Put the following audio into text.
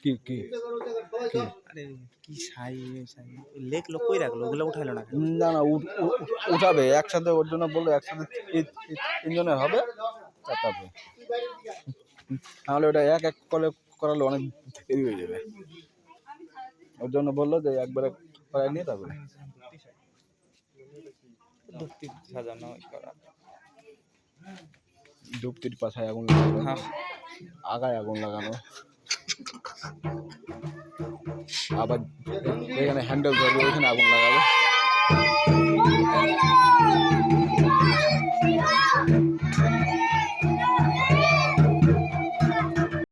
কি কি কি সাই লেক লোক কই রাখলো, ওগুলো উঠাইলো না? না না উঠাবে একসাথে, ওর জন্য বললো একসাথে তিনজনের হবে, তারপরে তাহলে ওটা এক এক করে করালে অনেক দেরি হয়ে যাবে, ওর জন্য বললো যে একবারে করাই নিয়ে তারপরে সাজানো করা। ধূপতির পাশায় আগুন লাগানো, আগায় আগুন লাগানো, আবার এখানে হ্যান্ডেল ধরবে, ওইখানে আগুন লাগাবে।